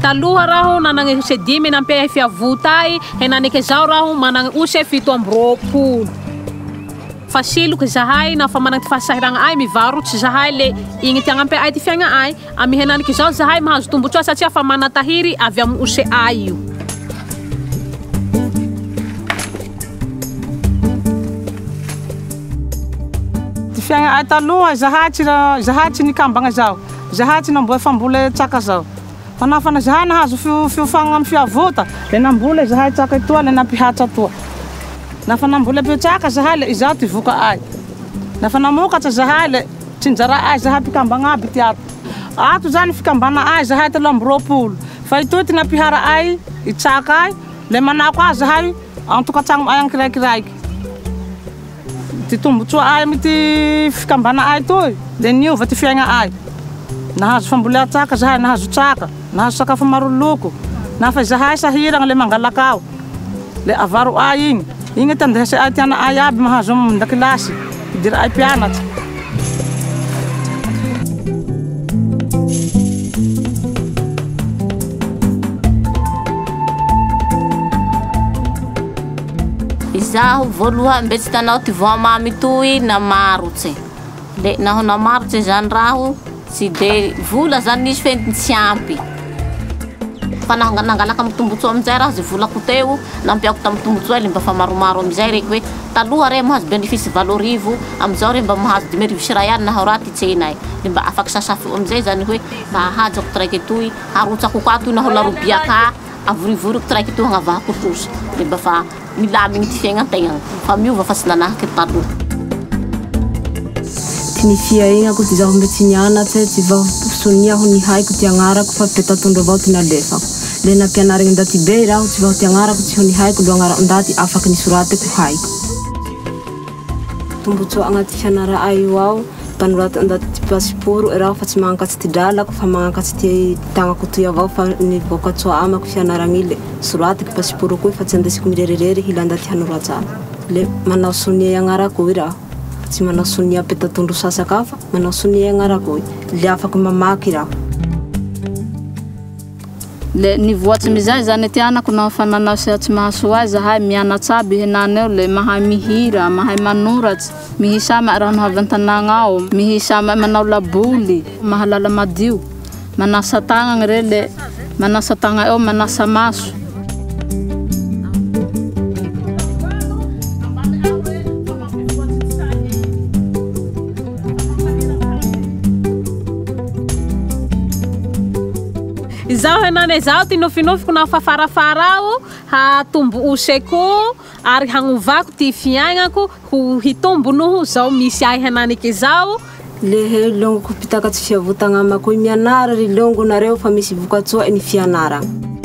Taloha raho nanangy use 10 nampia fiavuta ai henanike zao raho manangy use 7 fa siloky zahay na fa managny fahasahiragna ai mivarotsy zahay le igny tiagnampia ai ty fiaigna ai amy henaniky zao zahay mahazo tombotsoa satria fa manatahiry avy amy use ai io. Ty fiaigna ai taloha zahay tsy nikambagna zao, zahay tsy namboa fambole tsaka zao. Fanafana zahay nahazo fiofagna amy fiavuta le nambole zahay tsaka itoa le nampihatra toa. Nafa nambole pitsaka zahay le izao ty voka ai. Nafa namokatra zahay le tsinjara ai zahay pikambagna aby ty ato. Ato zany fikambana ai zahay 320. Fa itoy ty nampihara ai itsaka ai le manako ai zahay antokatragno ai ankiraikiraiky. Ty tombotsoa ai amy ty fikambana ai toy le niova ty fiaigna ai. Nahazo fambolea tsaka zahay, nahazo tsaka, nahazo sakafo maro loko. Nafa zahay sahiragna le mangalakao. Le avaro ai igny. Igny tandehasa ai tiana ai aby mahazo mandakilasy. Idira ai pianatsy. Izaho voaloha mbe tsy tanao ty voamamy toy namarotsy. Le naho namarotsy zany raho tsy de vola zany izy fe tsy ampy. Fa nangalaka amy tombotsoa amizay raho ze volako teo nampiako tamy tombotsoa le mba fa maromaro amizay reky hoe taloha re mahazo bénéfice 7 amizao re mba mahazo 2,000 naho raha ty tsena ai. Le mba afaky sasafo amizay zany hoe mba ahajako traiky toy harotsako ka toy naho larobiaka avorivoriko traiky toy hagnavahako tosy. Le mba fa milamigny ty fiaignan-tegna fa miova fa tsy nanahaky taloha. Ny fiainako ty zaho mbe tsy nianatsy tsy vahosonia ho ny haiko ty agnarako fa petatondro avao ty nalefako. Le nampianarigny ndaty be raho tsy vaho ty agnarako tsy ho ny haiko lo agnarako ndaty afaky nisoratiko haiko. Tombotsoa agnaty fianara ai io ao mpanorata ndaty ty pasiporo raho fa tsy magnakatsy ty dralako fa magnakatsy ty tagnako toy avao fa nivokatsoa amako fianaragny le soratiko pasiporo koy fa tsy andesiko mirererery hila ndaty hanoratsako. Le manao sonia agnarako raho. Tsy manao sonia petatondro sasaka fa manao sonia agnarako le afaky mamaky raho. Le nivoatsy mizay zany ty anako na fa nanao tsy mahasoa azy zahay mianatsy aby henany eo le mahay mihira, mahay manoratsy, mihisama raha nahavy an-tanagna ao, mihisama manao laboly, mahalala madio, manasa tagnagny re le manasa tagna eo manasa maso. Izao henane zao ty nofinofiko na fa farafara ao hatombo oseko ary hagnovako ty fiaignako ho hitombo noho zao misy ai henaniky zao. Le longoko pitakatsy fiavotagna amako mianara ry longo nareo fa misy vokatsoa ny fianaragna.